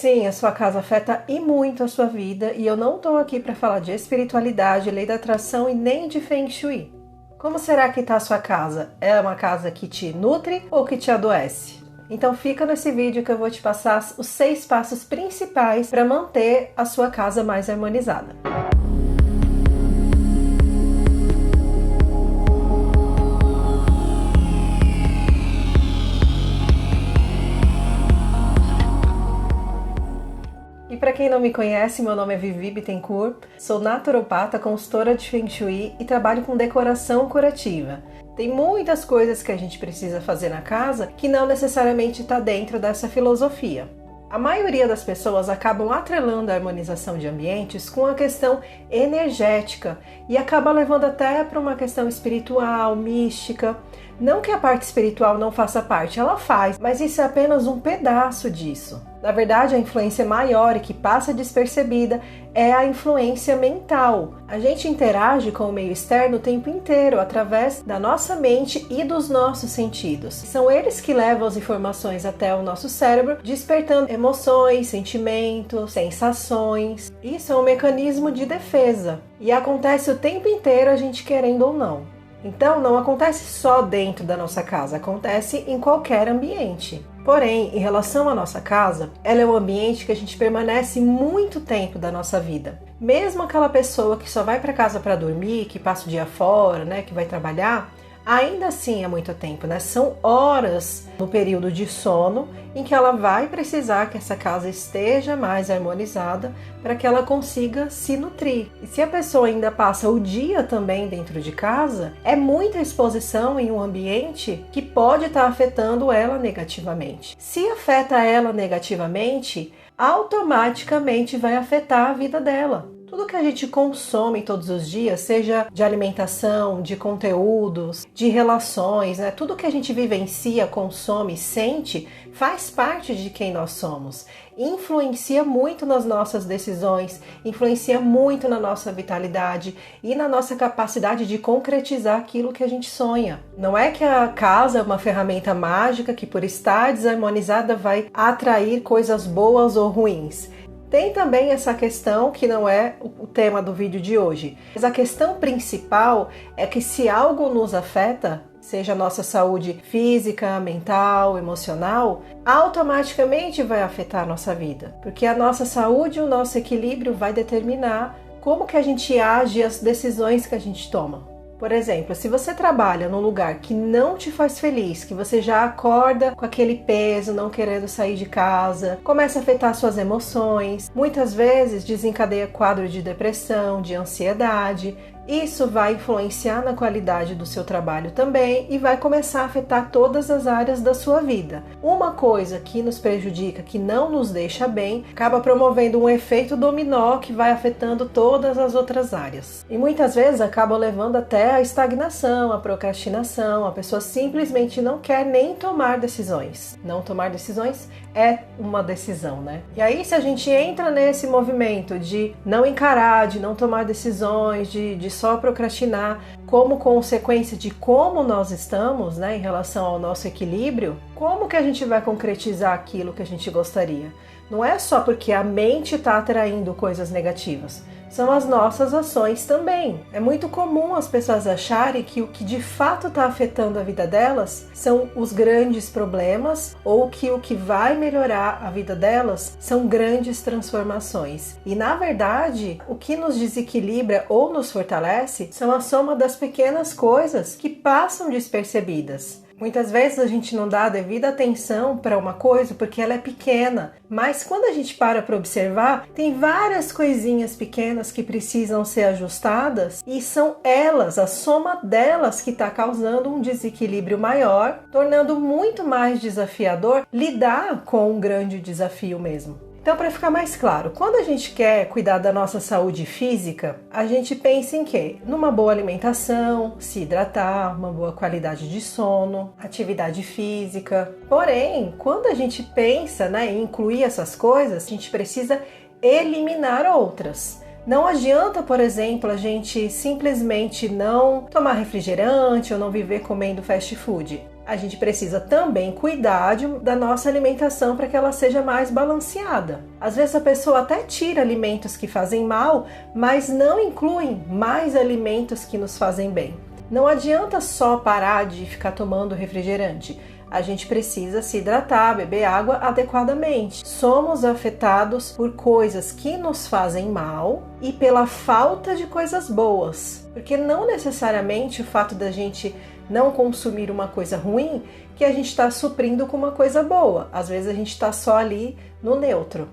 Sim, a sua casa afeta e muito a sua vida, e eu não estou aqui para falar de espiritualidade, lei da atração e nem de Feng Shui. Como será que está a sua casa? É uma casa que te nutre ou que te adoece? Então fica nesse vídeo que eu vou te passar os 6 passos principais para manter a sua casa mais harmonizada. E para quem não me conhece, meu nome é Vivi Bittencourt, sou naturopata, consultora de Feng Shui e trabalho com decoração curativa. Tem muitas coisas que a gente precisa fazer na casa que não necessariamente está dentro dessa filosofia. A maioria das pessoas acabam atrelando a harmonização de ambientes com a questão energética e acaba levando até para uma questão espiritual, mística. Não que a parte espiritual não faça parte, ela faz, mas isso é apenas um pedaço disso. Na verdade, a influência maior e que passa despercebida é a influência mental. A gente interage com o meio externo o tempo inteiro, através da nossa mente e dos nossos sentidos. São eles que levam as informações até o nosso cérebro, despertando emoções, sentimentos, sensações. Isso é um mecanismo de defesa e acontece o tempo inteiro, a gente querendo ou não. Então, não acontece só dentro da nossa casa, acontece em qualquer ambiente. Porém, em relação à nossa casa, ela é um ambiente que a gente permanece muito tempo da nossa vida. Mesmo aquela pessoa que só vai para casa para dormir, que passa o dia fora, que vai trabalhar, ainda assim é muito tempo, São horas no período de sono em que ela vai precisar que essa casa esteja mais harmonizada para que ela consiga se nutrir. E se a pessoa ainda passa o dia também dentro de casa, é muita exposição em um ambiente que pode estar afetando ela negativamente. Se afeta ela negativamente, automaticamente vai afetar a vida dela. Tudo que a gente consome todos os dias, seja de alimentação, de conteúdos, de relações, tudo que a gente vivencia, consome, sente, faz parte de quem nós somos. Influencia muito nas nossas decisões, influencia muito na nossa vitalidade e na nossa capacidade de concretizar aquilo que a gente sonha. Não é que a casa é uma ferramenta mágica que, por estar desarmonizada, vai atrair coisas boas ou ruins. Tem também essa questão que não é o tema do vídeo de hoje, mas a questão principal é que se algo nos afeta, seja a nossa saúde física, mental, emocional, automaticamente vai afetar a nossa vida, porque a nossa saúde e o nosso equilíbrio vai determinar como que a gente age e as decisões que a gente toma. Por exemplo, se você trabalha num lugar que não te faz feliz, que você já acorda com aquele peso, não querendo sair de casa, começa a afetar suas emoções, muitas vezes desencadeia quadro de depressão, de ansiedade. Isso vai influenciar na qualidade do seu trabalho também e vai começar a afetar todas as áreas da sua vida. Uma coisa que nos prejudica, que não nos deixa bem, acaba promovendo um efeito dominó que vai afetando todas as outras áreas. E muitas vezes acaba levando até a estagnação, a procrastinação, a pessoa simplesmente não quer nem tomar decisões. Não tomar decisões é uma decisão, E aí, se a gente entra nesse movimento de não encarar, de não tomar decisões, de só procrastinar, como consequência de como nós estamos, em relação ao nosso equilíbrio, como que a gente vai concretizar aquilo que a gente gostaria? Não é só porque a mente está atraindo coisas negativas, são as nossas ações também. É muito comum as pessoas acharem que o que de fato está afetando a vida delas são os grandes problemas ou que o que vai melhorar a vida delas são grandes transformações. E na verdade, o que nos desequilibra ou nos fortalece são a soma das pequenas coisas que passam despercebidas. Muitas vezes a gente não dá a devida atenção para uma coisa porque ela é pequena, mas quando a gente para observar, tem várias coisinhas pequenas que precisam ser ajustadas e são elas, a soma delas, que está causando um desequilíbrio maior, tornando muito mais desafiador lidar com um grande desafio mesmo. Então, para ficar mais claro, quando a gente quer cuidar da nossa saúde física, a gente pensa em quê? Numa boa alimentação, se hidratar, uma boa qualidade de sono, atividade física. Porém, quando a gente pensa, em incluir essas coisas, a gente precisa eliminar outras. Não adianta, por exemplo, a gente simplesmente não tomar refrigerante ou não viver comendo fast food. A gente precisa também cuidar da nossa alimentação para que ela seja mais balanceada. Às vezes a pessoa até tira alimentos que fazem mal, mas não incluem mais alimentos que nos fazem bem. Não adianta só parar de ficar tomando refrigerante. A gente precisa se hidratar, beber água adequadamente. Somos afetados por coisas que nos fazem mal e pela falta de coisas boas. Porque não necessariamente o fato da gente não consumir uma coisa ruim que a gente está suprindo com uma coisa boa. Às vezes a gente está só ali no neutro.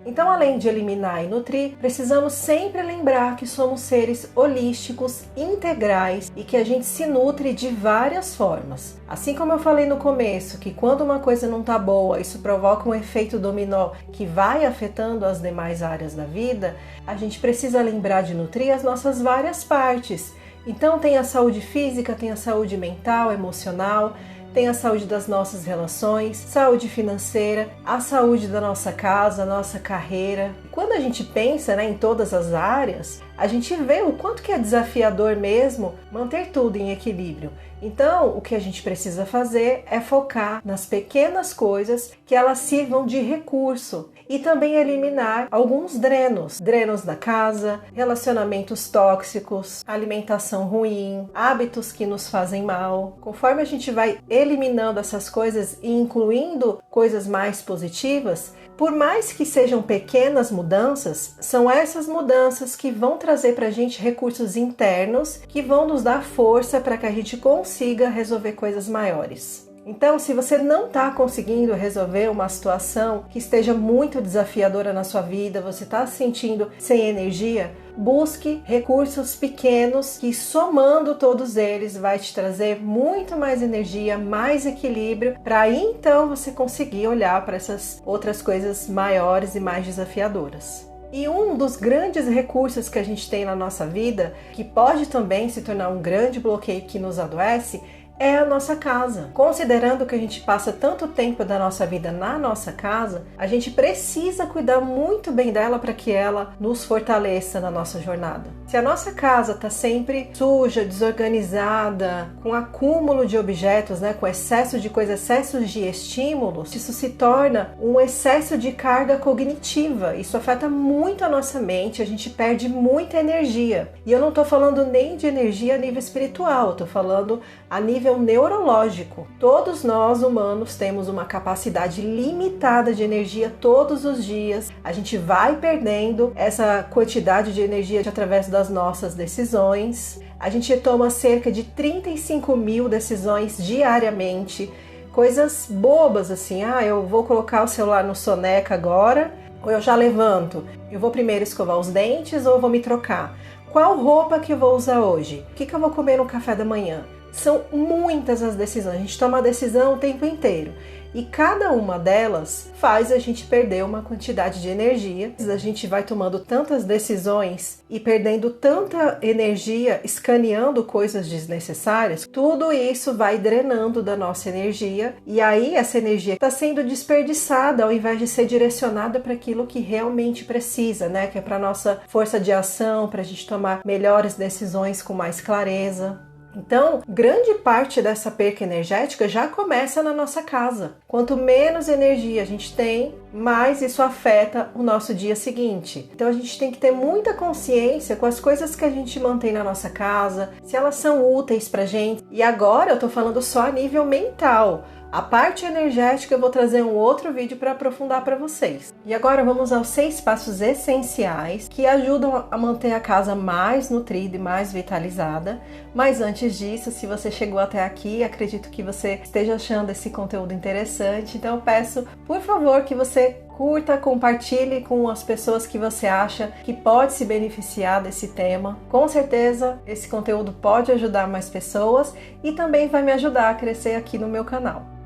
Então, além de eliminar e nutrir, precisamos sempre lembrar que somos seres holísticos, integrais e que a gente se nutre de várias formas. Assim como eu falei no começo, que quando uma coisa não está boa, isso provoca um efeito dominó que vai afetando as demais áreas da vida, a gente precisa lembrar de nutrir as nossas várias partes. Então, tem a saúde física, tem a saúde mental, emocional, tem a saúde das nossas relações, saúde financeira, a saúde da nossa casa, nossa carreira. Quando a gente pensa, em todas as áreas, a gente vê o quanto que é desafiador mesmo manter tudo em equilíbrio. Então, o que a gente precisa fazer é focar nas pequenas coisas que elas sirvam de recurso e também eliminar alguns drenos da casa, relacionamentos tóxicos, alimentação ruim, hábitos que nos fazem mal. Conforme a gente vai eliminando essas coisas e incluindo coisas mais positivas, por mais que sejam pequenas mudanças, são essas mudanças que vão trazer para a gente recursos internos que vão nos dar força para que a gente consiga resolver coisas maiores. Então, se você não está conseguindo resolver uma situação que esteja muito desafiadora na sua vida, você está se sentindo sem energia, busque recursos pequenos que, somando todos eles, vai te trazer muito mais energia, mais equilíbrio, para aí então você conseguir olhar para essas outras coisas maiores e mais desafiadoras. E um dos grandes recursos que a gente tem na nossa vida, que pode também se tornar um grande bloqueio que nos adoece, é a nossa casa. Considerando que a gente passa tanto tempo da nossa vida na nossa casa, a gente precisa cuidar muito bem dela para que ela nos fortaleça na nossa jornada. Se a nossa casa está sempre suja, desorganizada, com acúmulo de objetos, com excesso de coisas, excessos de estímulos, isso se torna um excesso de carga cognitiva. Isso afeta muito a nossa mente, a gente perde muita energia. E eu não estou falando nem de energia a nível espiritual, eu estou falando a nível neurológico. Todos nós humanos temos uma capacidade limitada de energia todos os dias. A gente vai perdendo essa quantidade de energia através das nossas decisões. A gente toma cerca de 35 mil decisões diariamente. Coisas bobas assim, eu vou colocar o celular no soneca agora, ou eu já levanto. Eu vou primeiro escovar os dentes ou eu vou me trocar? Qual roupa que eu vou usar hoje? O que eu vou comer no café da manhã? São muitas as decisões, a gente toma a decisão o tempo inteiro e cada uma delas faz a gente perder uma quantidade de energia. A gente vai tomando tantas decisões e perdendo tanta energia, escaneando coisas desnecessárias, tudo isso vai drenando da nossa energia e aí essa energia está sendo desperdiçada ao invés de ser direcionada para aquilo que realmente precisa, que é para nossa força de ação, para a gente tomar melhores decisões com mais clareza. Então, grande parte dessa perca energética já começa na nossa casa. Quanto menos energia a gente tem, mais isso afeta o nosso dia seguinte. Então, a gente tem que ter muita consciência com as coisas que a gente mantém na nossa casa, se elas são úteis pra gente. E agora eu tô falando só a nível mental. A parte energética eu vou trazer um outro vídeo para aprofundar para vocês. E agora vamos aos 6 passos essenciais que ajudam a manter a casa mais nutrida e mais vitalizada. Mas antes disso, se você chegou até aqui, acredito que você esteja achando esse conteúdo interessante. Então eu peço, por favor, que você curta, compartilhe com as pessoas que você acha que pode se beneficiar desse tema. Com certeza esse conteúdo pode ajudar mais pessoas e também vai me ajudar a crescer aqui no meu canal.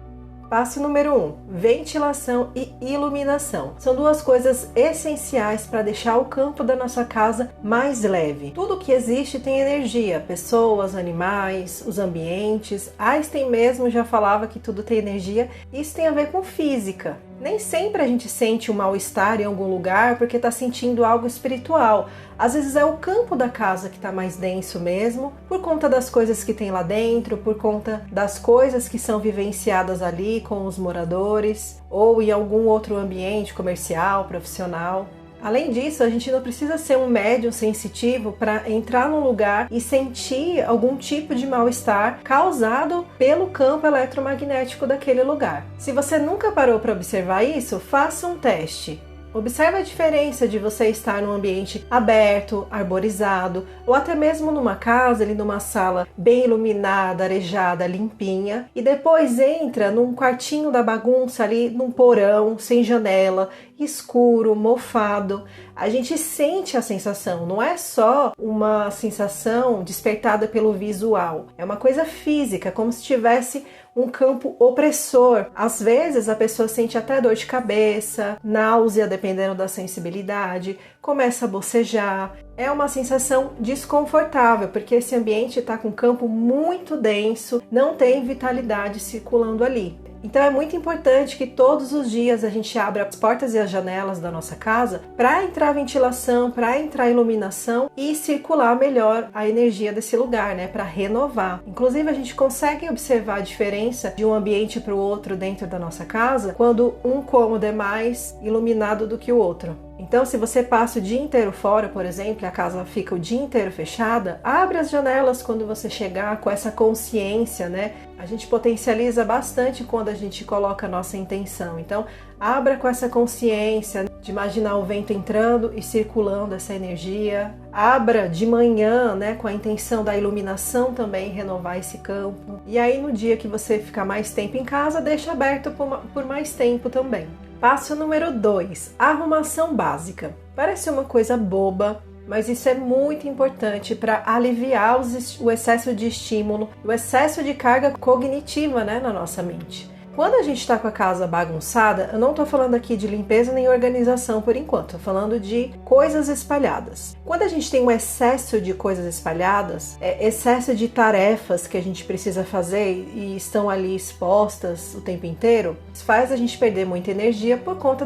Passo número 1, ventilação e iluminação. São duas coisas essenciais para deixar o campo da nossa casa mais leve. Tudo que existe tem energia, pessoas, animais, os ambientes. Einstein mesmo já falava que tudo tem energia. Isso tem a ver com física. Nem sempre a gente sente um mal-estar em algum lugar porque está sentindo algo espiritual. Às vezes é o campo da casa que está mais denso mesmo, por conta das coisas que tem lá dentro, por conta das coisas que são vivenciadas ali com os moradores ou em algum outro ambiente comercial, profissional. Além disso, a gente não precisa ser um médium sensitivo para entrar num lugar e sentir algum tipo de mal-estar causado pelo campo eletromagnético daquele lugar. Se você nunca parou para observar isso, faça um teste. Observe a diferença de você estar num ambiente aberto, arborizado, ou até mesmo numa casa, ali numa sala bem iluminada, arejada, limpinha, e depois entra num quartinho da bagunça ali, num porão, sem janela, escuro, mofado. A gente sente a sensação, não é só uma sensação despertada pelo visual, é uma coisa física, como se tivesse um campo opressor. Às vezes a pessoa sente até dor de cabeça, náusea, dependendo da sensibilidade, começa a bocejar. É uma sensação desconfortável, porque esse ambiente está com um campo muito denso, não tem vitalidade circulando ali. Então é muito importante que todos os dias a gente abra as portas e as janelas da nossa casa para entrar ventilação, para entrar iluminação e circular melhor a energia desse lugar, né? Para renovar. Inclusive a gente consegue observar a diferença de um ambiente para o outro dentro da nossa casa quando um cômodo é mais iluminado do que o outro. Então, se você passa o dia inteiro fora, por exemplo, e a casa fica o dia inteiro fechada, abre as janelas quando você chegar com essa consciência, né? A gente potencializa bastante quando a gente coloca a nossa intenção. Então, abra com essa consciência de imaginar o vento entrando e circulando essa energia. Abra de manhã, né, com a intenção da iluminação também, renovar esse campo. E aí, no dia que você ficar mais tempo em casa, deixa aberto por mais tempo também. Passo número 2, arrumação básica. Parece uma coisa boba, mas isso é muito importante para aliviar o excesso de estímulo, o excesso de carga cognitiva, né, na nossa mente. Quando a gente está com a casa bagunçada, eu não estou falando aqui de limpeza nem organização por enquanto, estou falando de coisas espalhadas. Quando a gente tem um excesso de coisas espalhadas, excesso de tarefas que a gente precisa fazer e estão ali expostas o tempo inteiro, faz a gente perder muita energia por conta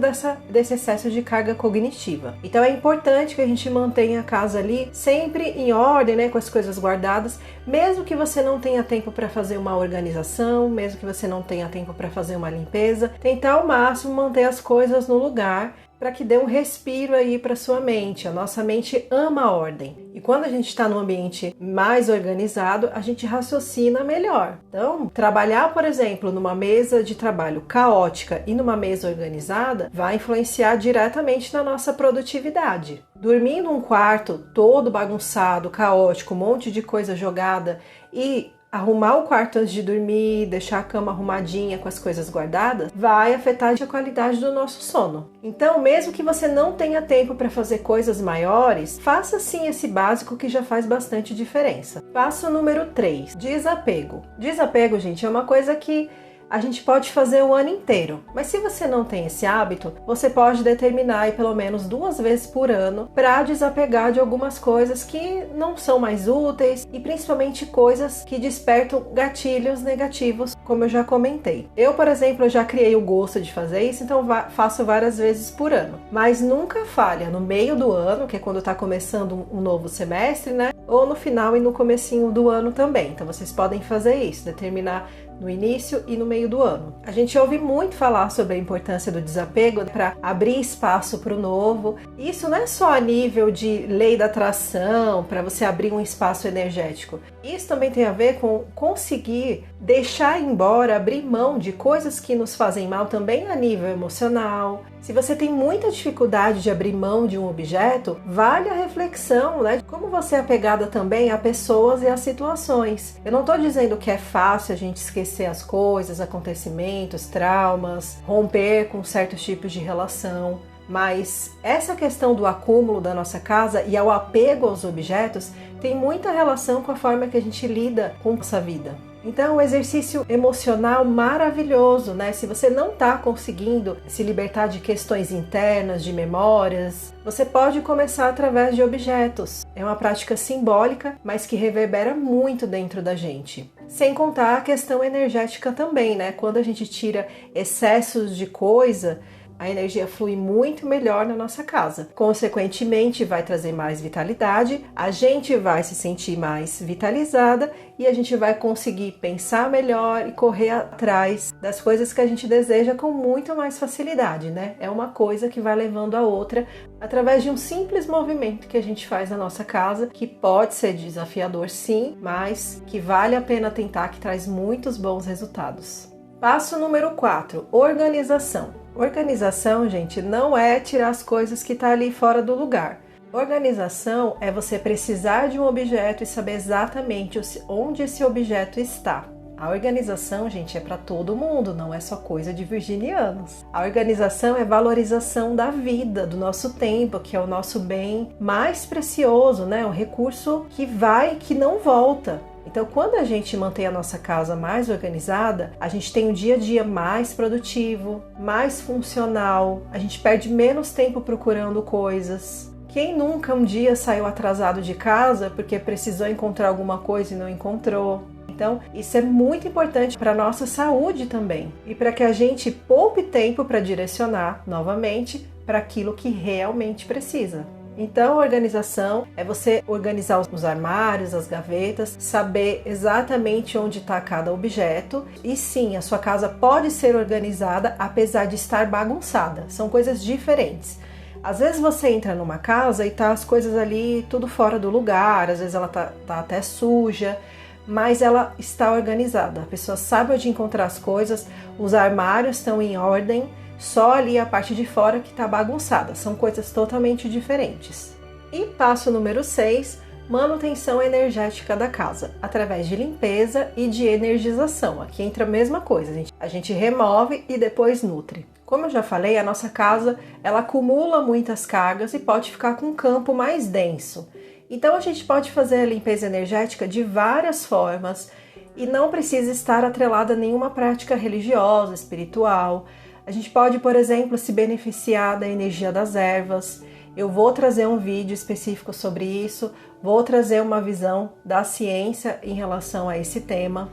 desse excesso de carga cognitiva. Então é importante que a gente mantenha a casa ali sempre em ordem, né, com as coisas guardadas, mesmo que você não tenha tempo para fazer uma organização, mesmo que você não tenha tempo para fazer uma limpeza, tentar ao máximo manter as coisas no lugar para que dê um respiro aí para sua mente. A nossa mente ama a ordem. E quando a gente está num ambiente mais organizado, a gente raciocina melhor. Então, trabalhar, por exemplo, numa mesa de trabalho caótica e numa mesa organizada vai influenciar diretamente na nossa produtividade. Dormir num quarto todo bagunçado, caótico, um monte de coisa jogada e arrumar o quarto antes de dormir, deixar a cama arrumadinha com as coisas guardadas, vai afetar a qualidade do nosso sono. Então, mesmo que você não tenha tempo para fazer coisas maiores, faça sim esse básico que já faz bastante diferença. Passo número 3, desapego. Desapego, gente, é uma coisa que a gente pode fazer o ano inteiro, mas se você não tem esse hábito, você pode determinar aí pelo menos 2 vezes por ano para desapegar de algumas coisas que não são mais úteis e principalmente coisas que despertam gatilhos negativos, como eu já comentei. Eu, por exemplo, já criei o gosto de fazer isso, então faço várias vezes por ano, mas nunca falha no meio do ano, que é quando está começando um novo semestre, né? Ou no final e no comecinho do ano também. Então vocês podem fazer isso, determinar no início e no meio do ano. A gente ouve muito falar sobre a importância do desapego para abrir espaço para o novo. Isso não é só a nível de lei da atração, para você abrir um espaço energético. Isso também tem a ver com conseguir deixar embora, abrir mão de coisas que nos fazem mal também a nível emocional. Se você tem muita dificuldade de abrir mão de um objeto, vale a reflexão, né? De como você é apegada também a pessoas e a situações. Eu não estou dizendo que é fácil a gente esquecer as coisas, acontecimentos, traumas, romper com certos tipos de relação. Mas essa questão do acúmulo da nossa casa e ao apego aos objetos tem muita relação com a forma que a gente lida com essa vida. Então, um exercício emocional maravilhoso, né? Se você não está conseguindo se libertar de questões internas, de memórias, você pode começar através de objetos. É uma prática simbólica, mas que reverbera muito dentro da gente. Sem contar a questão energética também, né? Quando a gente tira excessos de coisa, a energia flui muito melhor na nossa casa. Consequentemente, vai trazer mais vitalidade, a gente vai se sentir mais vitalizada e a gente vai conseguir pensar melhor e correr atrás das coisas que a gente deseja com muito mais facilidade, né? É uma coisa que vai levando a outra através de um simples movimento que a gente faz na nossa casa, que pode ser desafiador sim, mas que vale a pena tentar, que traz muitos bons resultados. Passo número 4, organização. Organização, gente, não é tirar as coisas que estão ali fora do lugar. Organização é você precisar de um objeto e saber exatamente onde esse objeto está. A organização, gente, é para todo mundo, não é só coisa de virginianos. A organização é valorização da vida, do nosso tempo, que é o nosso bem mais precioso, né? Um recurso que vai e que não volta. Então, quando a gente mantém a nossa casa mais organizada, a gente tem um dia a dia mais produtivo, mais funcional, a gente perde menos tempo procurando coisas. Quem nunca um dia saiu atrasado de casa porque precisou encontrar alguma coisa e não encontrou? Então, isso é muito importante para a nossa saúde também e para que a gente poupe tempo para direcionar novamente para aquilo que realmente precisa. Então, a organização é você organizar os armários, as gavetas, saber exatamente onde está cada objeto. E sim, a sua casa pode ser organizada apesar de estar bagunçada. São coisas diferentes. Às vezes você entra numa casa e tá as coisas ali tudo fora do lugar, às vezes ela tá até suja, mas ela está organizada. A pessoa sabe onde encontrar as coisas, os armários estão em ordem, só ali a parte de fora que está bagunçada. São coisas totalmente diferentes. E passo número 6, manutenção energética da casa, através de limpeza e de energização. Aqui entra a mesma coisa, a gente remove e depois nutre. Como eu já falei, a nossa casa ela acumula muitas cargas e pode ficar com um campo mais denso. Então a gente pode fazer a limpeza energética de várias formas e não precisa estar atrelada a nenhuma prática religiosa, espiritual. A gente pode, por exemplo, se beneficiar da energia das ervas. Eu vou trazer um vídeo específico sobre isso, vou trazer uma visão da ciência em relação a esse tema.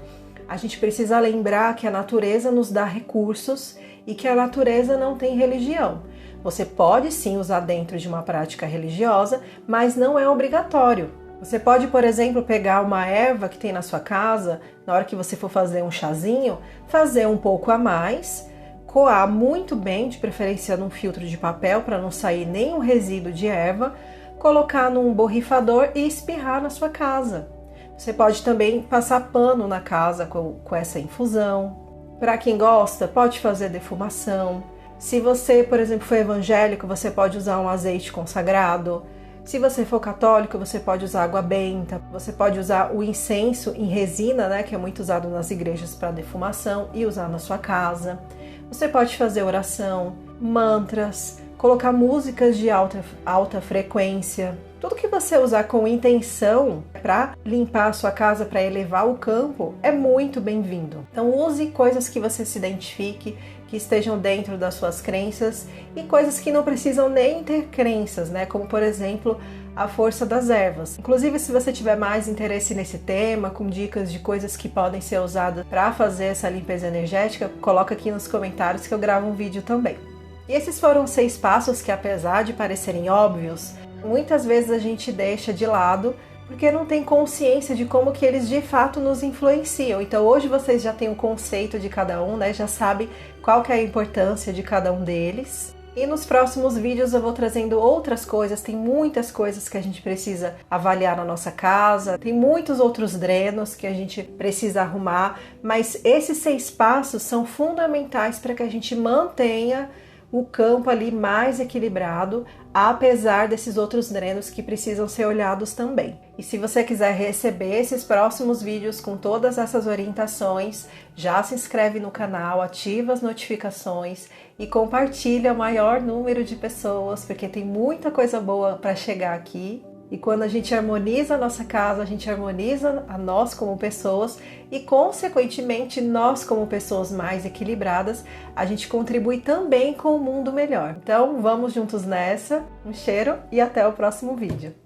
A gente precisa lembrar que a natureza nos dá recursos e que a natureza não tem religião. Você pode sim usar dentro de uma prática religiosa, mas não é obrigatório. Você pode, por exemplo, pegar uma erva que tem na sua casa, na hora que você for fazer um chazinho, fazer um pouco a mais, coar muito bem, de preferência num filtro de papel para não sair nenhum resíduo de erva, colocar num borrifador e espirrar na sua casa. Você pode também passar pano na casa com essa infusão. Para quem gosta, pode fazer defumação. Se você, por exemplo, for evangélico, você pode usar um azeite consagrado. Se você for católico, você pode usar água benta. Você pode usar o incenso em resina, né, que é muito usado nas igrejas para defumação, e usar na sua casa. Você pode fazer oração, mantras, colocar músicas de alta frequência. Tudo que você usar com intenção para limpar a sua casa, para elevar o campo, é muito bem-vindo. Então use coisas que você se identifique, que estejam dentro das suas crenças e coisas que não precisam nem ter crenças, né? Como, por exemplo, a força das ervas. Inclusive, se você tiver mais interesse nesse tema, com dicas de coisas que podem ser usadas para fazer essa limpeza energética, coloca aqui nos comentários que eu gravo um vídeo também. E esses foram 6 passos que, apesar de parecerem óbvios, muitas vezes a gente deixa de lado porque não tem consciência de como que eles de fato nos influenciam. Então hoje vocês já têm o conceito de cada um, né? Já sabem qual que é a importância de cada um deles. E nos próximos vídeos eu vou trazendo outras coisas, tem muitas coisas que a gente precisa avaliar na nossa casa, tem muitos outros drenos que a gente precisa arrumar, mas esses 6 passos são fundamentais para que a gente mantenha o campo ali mais equilibrado, apesar desses outros drenos que precisam ser olhados também. E se você quiser receber esses próximos vídeos com todas essas orientações, já se inscreve no canal, ativa as notificações e compartilha o maior número de pessoas, porque tem muita coisa boa para chegar aqui. E quando a gente harmoniza a nossa casa, a gente harmoniza a nós como pessoas e, consequentemente, nós como pessoas mais equilibradas, a gente contribui também com um mundo melhor. Então, vamos juntos nessa. Um cheiro e até o próximo vídeo.